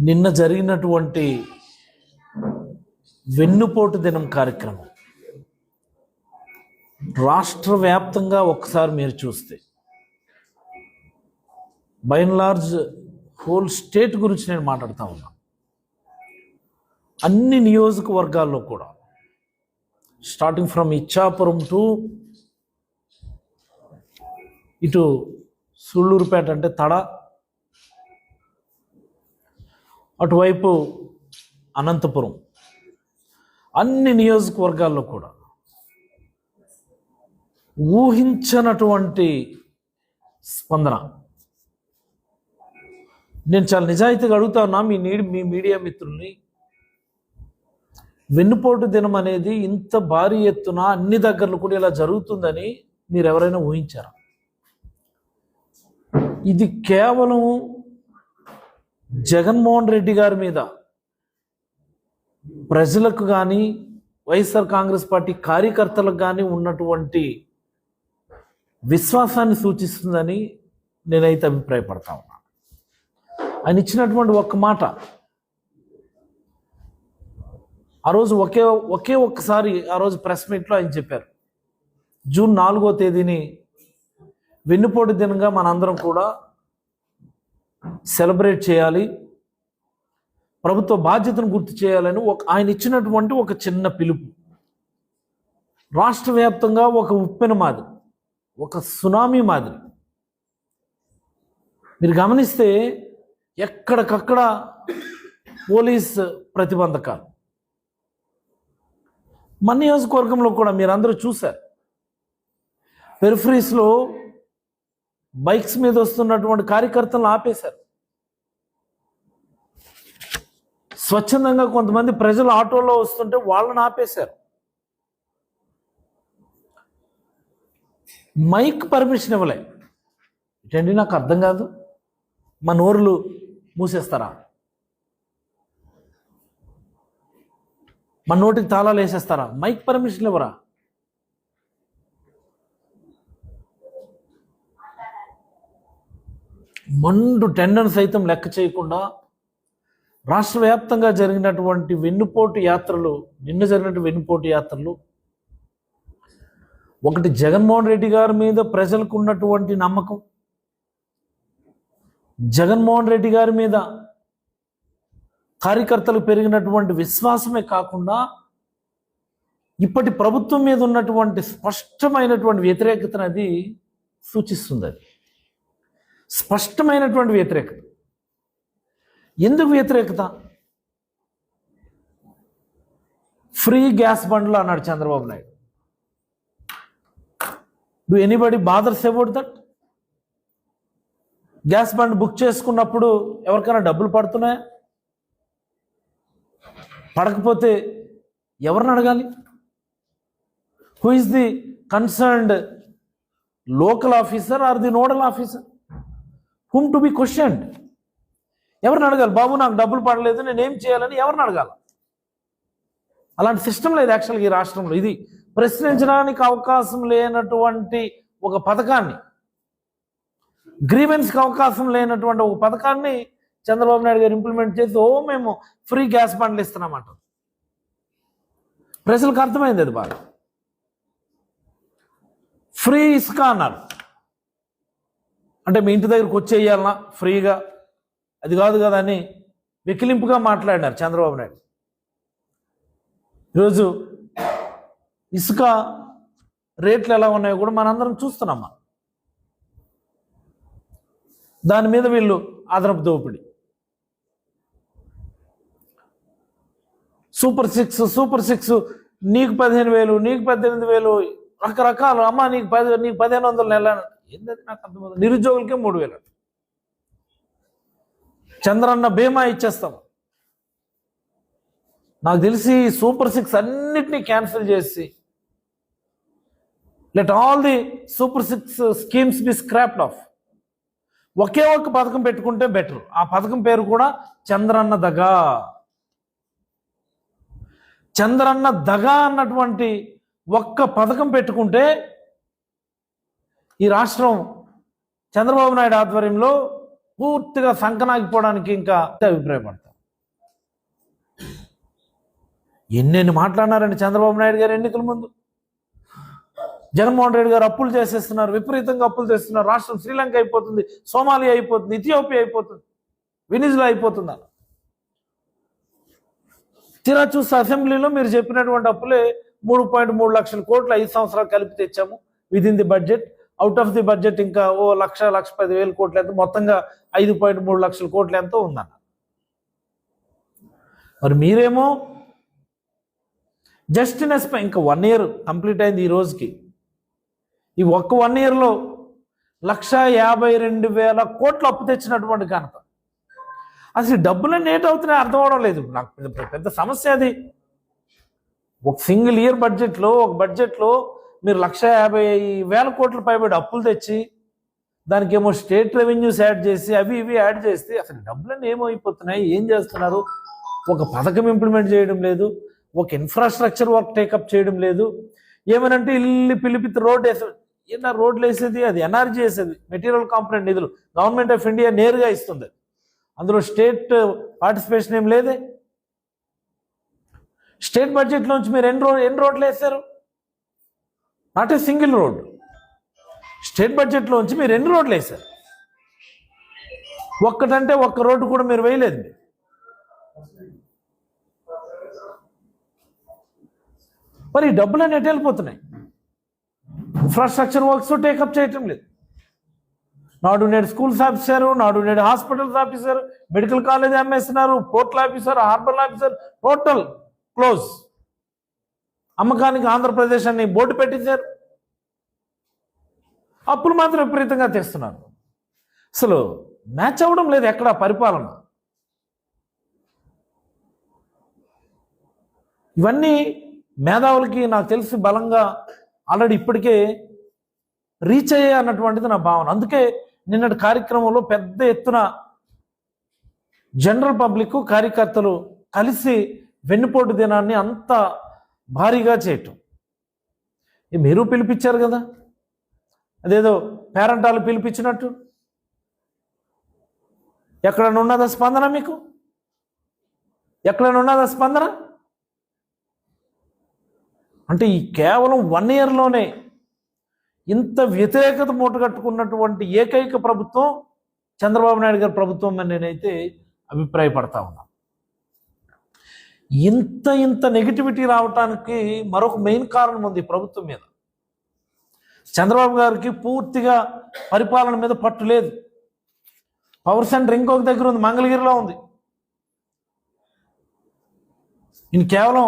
నిన్న జరిగినటువంటి వెన్నుపోటు దినం కార్యక్రమం రాష్ట్ర వ్యాప్తంగా ఒక్కసారి మీరు చూస్తే by and large whole state గురించి నేను మాట్లాడుతూ ఉన్నా. అన్ని నియోజకవర్గాల్లో కూడా స్టార్టింగ్ ఫ్రమ్ ఇచ్చాపురం టు ఇటు సుళ్ళూరుపేట అంటే తడ, అటువైపు అనంతపురం, అన్ని నియోజకవర్గాల్లో కూడా ఊహించనటువంటి స్పందన. నేను చాలా నిజాయితీగా అడుగుతా ఉన్నా మీ మీడియా మిత్రుల్ని, వెన్నుపోటు దినం అనేది ఇంత భారీ ఎత్తున అన్ని దగ్గరలో కూడా ఇలా జరుగుతుందని మీరు ఎవరైనా ఊహించారా? ఇది కేవలం జగన్మోహన్ రెడ్డి గారి మీద ప్రజలకు కానీ వైఎస్ఆర్ కాంగ్రెస్ పార్టీ కార్యకర్తలకు కానీ ఉన్నటువంటి విశ్వాసాన్ని సూచిస్తుందని నేనైతే అభిప్రాయపడతా ఉన్నా. ఆయన ఇచ్చినటువంటి ఒక్క మాట, ఆ రోజు ఒక్కసారి ఆ రోజు ప్రెస్ మీట్లో ఆయన చెప్పారు, జూన్ 4వ తేదీని వెన్నుపోటు దినంగా మనందరం కూడా సెలబ్రేట్ చేయాలి, ప్రభుత్వ బాధ్యతను గుర్తు చేయాలని ఆయన ఇచ్చినటువంటి ఒక చిన్న పిలుపు రాష్ట్ర వ్యాప్తంగా ఒక ఉప్పెన మాదిరి, ఒక సునామీ మాదిరి. మీరు గమనిస్తే ఎక్కడికక్కడ పోలీస్ ప్రతిబంధకాలు. మన నియోజకవర్గంలో కూడా మీరందరూ చూశారు, పెరిఫరీస్లో బైక్స్ మీద వస్తున్నటువంటి కార్యకర్తలను ఆపేశారు. స్వచ్ఛందంగా కొంతమంది ప్రజలు ఆటోలో వస్తుంటే వాళ్ళని ఆపేశారు. మైక్ పర్మిషన్ ఇవ్వలే. ఇటండి నాకు అర్థం కాదు. మన నోరులు మూసేస్తారా? మన నోటికి తాళాలు వేసేస్తారా? మైక్ పర్మిషన్ ఇవ్వరా? మండు టెండర్ సైతం లెక్క చేయకుండా రాష్ట్ర వ్యాప్తంగా జరిగినటువంటి వెన్నుపోటు యాత్రలు, నిన్న జరిగినటువంటి వెన్నుపోటు యాత్రలు, ఒకటి జగన్మోహన్ రెడ్డి గారి మీద ప్రజలకు ఉన్నటువంటి నమ్మకం, జగన్మోహన్ రెడ్డి గారి మీద కార్యకర్తలు పెరిగినటువంటి విశ్వాసమే కాకుండా ఇప్పటి ప్రభుత్వం మీద ఉన్నటువంటి స్పష్టమైనటువంటి వ్యతిరేకతను అది సూచిస్తుంది. అది స్పష్టమైనటువంటి వ్యతిరేకత. ఎందుకు వ్యతిరేకత? ఫ్రీ గ్యాస్ బండ్లు అన్నాడు Chandrababu Naidu. Do anybody bothers about that? Gas బండ్ బుక్ చేసుకున్నప్పుడు ఎవరికైనా డబ్బులు పడుతున్నాయా? పడకపోతే ఎవరిని అడగాలి? Who is the concerned local officer or the nodal officer? Whom to be questioned? ఎవరిని అడగాలి? బాబు నాకు డబ్బులు పడలేదు, నేనేం చేయాలని ఎవరిని అడగాలి? అలాంటి సిస్టమ్ లేదు యాక్చువల్గా ఈ రాష్ట్రంలో. ఇది ప్రశ్నించడానికి అవకాశం లేనటువంటి ఒక పథకాన్ని, గ్రీవెన్స్కి అవకాశం లేనటువంటి ఒక పథకాన్ని చంద్రబాబు నాయుడు గారు ఇంప్లిమెంట్ చేసి మేము ఫ్రీ గ్యాస్ బండ్లు ఇస్తున్నామంట. ప్రజలకు అర్థమైంది అది బాగా. ఫ్రీ ఇసుక అన్నారు. అంటే మీ ఇంటి దగ్గరకు వచ్చేయాలన్నా ఫ్రీగా, అది కాదు కదా అని వెకిలింపుగా మాట్లాడినారు చంద్రబాబు నాయుడు. ఈరోజు ఇసుక రేట్లు ఎలా ఉన్నాయో కూడా మనందరం చూస్తున్నామా. దాని మీద వీళ్ళు అదనపు దోపిడీ. సూపర్ సిక్స్ నీకు 15,000, నీకు 18,000, రకరకాలు. అమ్మ నీకు 1,500 నెల. ఏంటది నాకు అర్థమవుతుంది. నిరుద్యోగులకే 3,000. చంద్రన్న బీమా ఇచ్చేస్తాం. నాకు తెలిసి సూపర్ 6 అన్నిటినీ క్యాన్సిల్ చేసి let all the super 6 schemes be scrapped off. ఒకే ఒక్క పథకం పెట్టుకుంటే బెటర్. ఆ పథకం పేరు కూడా చంద్రన్న దగా. చంద్రన్న దగా అన్నటువంటి ఒక్క పథకం పెట్టుకుంటే ఈ రాష్ట్రం చంద్రబాబు నాయుడు ఆధ్వర్యంలో పూర్తిగా సంకనాగిపోవడానికి ఇంకా అభిప్రాయపడతారు. ఎన్నెన్ని మాట్లాడినారండి చంద్రబాబు నాయుడు గారు ఎన్నికల ముందు. జగన్మోహన్ రెడ్డి గారు అప్పులు చేసేస్తున్నారు, విపరీతంగా అప్పులు చేస్తున్నారు, రాష్ట్రం శ్రీలంక అయిపోతుంది, సోమాలియా అయిపోతుంది, ఇథియోపియా అయిపోతుంది, వెనిజులా అయిపోతున్నారు. తీరా చూస్తే అసెంబ్లీలో మీరు చెప్పినటువంటి అప్పులే 3.3 లక్షల కోట్లు 5 సంవత్సరాలు కలిపి తెచ్చాము within the budget. Out of the budget ఇంకా 1,10,000 కోట్లు ఎంత, మొత్తంగా 5.3 లక్షల కోట్లు ఎంతో ఉందన్న. మరి మీరేమో జస్ట్ ఇన్ ఇంకా 1 ఇయర్ కంప్లీట్ అయింది ఈ రోజుకి. ఈ ఒక్క 1 ఇయర్లో 1,52,000 కోట్లు అప్పు తెచ్చినటువంటి ఘనత. అసలు డబ్బులన్నీ ఏటవుతున్నాయి అర్థం అవడం లేదు నాకు. పెద్ద సమస్య అది. ఒక సింగిల్ ఇయర్ బడ్జెట్లో, ఒక బడ్జెట్లో మీరు 1,50,000 కోట్ల పైబడి అప్పులు తెచ్చి దానికి ఏమో స్టేట్ రెవెన్యూస్ యాడ్ చేసి అవి ఇవి యాడ్ చేస్తే అసలు డబ్బులన్నీ ఏమైపోతున్నాయి, ఏం చేస్తున్నారు? ఒక పథకం ఇంప్లిమెంట్ చేయడం లేదు, ఒక ఇన్ఫ్రాస్ట్రక్చర్ వర్క్ టేకప్ చేయడం లేదు. ఏమనంటే ఇల్లు పిలిపి రోడ్ వేసేది. ఏమన్నా రోడ్లు వేసేది అది ఎన్ఆర్జీ వేసేది, మెటీరియల్ కాంపోనెంట్ నిధులు గవర్నమెంట్ ఆఫ్ ఇండియా నేరుగా ఇస్తుంది. అందులో స్టేట్ పార్టిసిపేషన్ ఏం లేదే. స్టేట్ బడ్జెట్లోంచి మీరు ఎన్ని రోడ్లు వేశారు? Not a single road. State బడ్జెట్లోంచి మీరు ఎన్ని రోడ్లు వేశారు? ఒక్కటంటే ఒక్క రోడ్డు కూడా మీరు వేయలేదు. మరి ఈ డబ్బులన్నీ ఎటు వెళ్ళిపోతున్నాయి? ఇన్ఫ్రాస్ట్రక్చర్ వర్క్స్ టేకప్ చేయటం లేదు. నాడు నేడు schools officer, Nadu Nedu hospitals officer, medical college అమ్మేస్తున్నారు, portal officer, harbour officer, total close. అమ్మకానికి ఆంధ్రప్రదేశ్ అని బోర్డు పెట్టించారు. అప్పులు మాత్రం విపరీతంగా తెస్తున్నారు. అసలు మ్యాచ్ అవ్వడం లేదు ఎక్కడ పరిపాలన. ఇవన్నీ మేధావులకి నాకు తెలిసి బలంగా ఆల్రెడీ ఇప్పటికే రీచ్ అయ్యే అన్నటువంటిది నా భావన. అందుకే నిన్నటి కార్యక్రమంలో పెద్ద ఎత్తున జనరల్ పబ్లిక్ కార్యకర్తలు కలిసి వెన్నుపోటు దినాన్ని అంత భారీగా చేయటం. మీరు పిలిపించారు కదా, అదేదో పేరెంటాలు పిలిపించినట్టు. ఎక్కడైనా ఉన్నదా స్పందన మీకు? ఎక్కడైనా ఉన్నదా స్పందన? అంటే ఈ కేవలం 1 ఇయర్లోనే ఇంత వ్యతిరేకత మూటగట్టుకున్నటువంటి ఏకైక ప్రభుత్వం చంద్రబాబు నాయుడు గారి ప్రభుత్వం అని నేనైతే అభిప్రాయపడతా ఉన్నా. ఇంత నెగిటివిటీ రావటానికి మరొక మెయిన్ కారణం ఉంది ప్రభుత్వం మీద. చంద్రబాబు గారికి పూర్తిగా పరిపాలన మీద పట్టు లేదు. పవర్ సెంటర్ ఇంకొక దగ్గర ఉంది, మంగళగిరిలో ఉంది. ఈయన కేవలం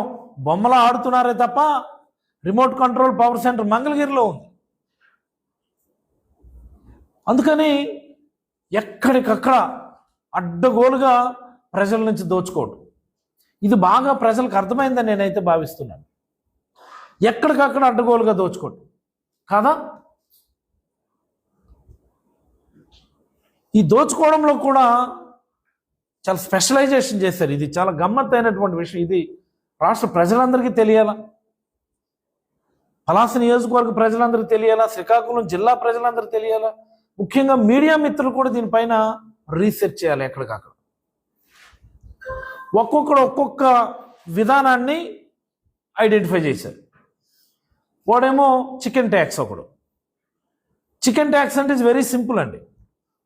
బొమ్మలా ఆడుతున్నారే తప్ప రిమోట్ కంట్రోల్ పవర్ సెంటర్ మంగళగిరిలో ఉంది. అందుకని ఎక్కడికక్కడ అడ్డగోలుగా ప్రజల నుంచి దోచుకోవడం, ఇది బాగా ప్రజలకు అర్థమైందని నేనైతే భావిస్తున్నాను. ఎక్కడికక్కడ అడ్డగోలుగా దోచుకోవడం కాదా? ఈ దోచుకోవడంలో కూడా చాలా స్పెషలైజేషన్ చేశారు. ఇది చాలా గమ్మత్తైనటువంటి విషయం. ఇది రాష్ట్ర ప్రజలందరికీ తెలియాలా, పలాస నియోజకవర్గ ప్రజలందరికీ తెలియాలా, శ్రీకాకుళం జిల్లా ప్రజలందరికీ తెలియాలా, ముఖ్యంగా మీడియా మిత్రులు కూడా దీనిపైన రీసెర్చ్ చేయాలి. ఎక్కడికక్కడ ఒక్కొక్కడు ఒక్కొక్క విధానాన్ని ఐడెంటిఫై చేశారు. వాడేమో చికెన్ ట్యాక్స్. ఒకడు చికెన్ ట్యాక్స్ అంటే ఇట్స్ వెరీ సింపుల్ అండి.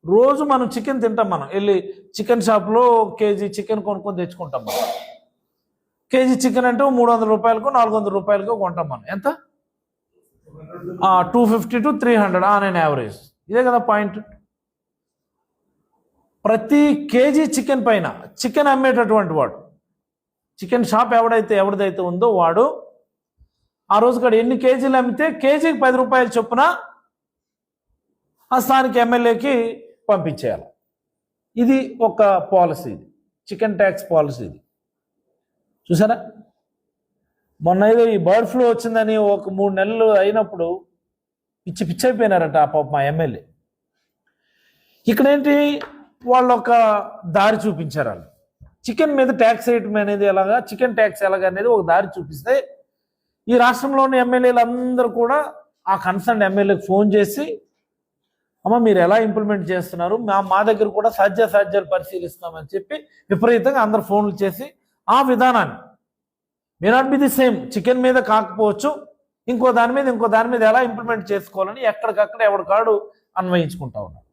రోజు మనం చికెన్ తింటాం, మనం వెళ్ళి చికెన్ షాప్లో కేజీ చికెన్ కొనుక్కొని తెచ్చుకుంటాం. మనం కేజీ చికెన్ అంటే 300 రూపాయలకు 400 రూపాయలకు కొంటాం. మనం ఎంత? 250 to 300 ఆన్ అన్ యావరేజ్. ఇదే కదా పాయింట్. ప్రతి కేజీ చికెన్ పైన చికెన్ అమ్మేటటువంటి వాడు, చికెన్ షాప్ ఎవరిదైతే ఉందో వాడు ఆ రోజు కాడ ఎన్ని కేజీలు అమ్మితే కేజీకి 10 రూపాయలు చొప్పున ఆ స్థానిక ఎమ్మెల్యేకి పంపించేయాలి. ఇది ఒక పాలసీ, ఇది చికెన్ ట్యాక్స్ పాలసీ. ఇది చూసారా? మొన్న ఏదో ఈ బర్డ్ ఫ్లూ వచ్చిందని ఒక 3 నెలలు అయినప్పుడు పిచ్చి అయిపోయినారంట ఆ పాప మా ఎమ్మెల్యే. ఇక్కడేంటి, వాళ్ళు ఒక దారి చూపించారు. వాళ్ళు చికెన్ మీద ట్యాక్స్ వేయటం అనేది ఎలాగా, చికెన్ ట్యాక్స్ ఎలాగా అనేది ఒక దారి చూపిస్తే ఈ రాష్ట్రంలోని ఎమ్మెల్యేలు అందరూ కూడా ఆ కన్సర్న్ ఎమ్మెల్యేకి ఫోన్ చేసి, అమ్మ మీరు ఎలా ఇంప్లిమెంట్ చేస్తున్నారు, మా దగ్గర కూడా సాధ్యాలు పరిశీలిస్తామని చెప్పి విపరీతంగా అందరు ఫోన్లు చేసి ఆ విధానాన్ని may not be the same. Chicken మీద కాకపోవచ్చు, ఇంకో దాని మీద ఎలా ఇంప్లిమెంట్ చేసుకోవాలని ఎక్కడికక్కడ ఎవరికాడు అన్వయించుకుంటా ఉన్నారు.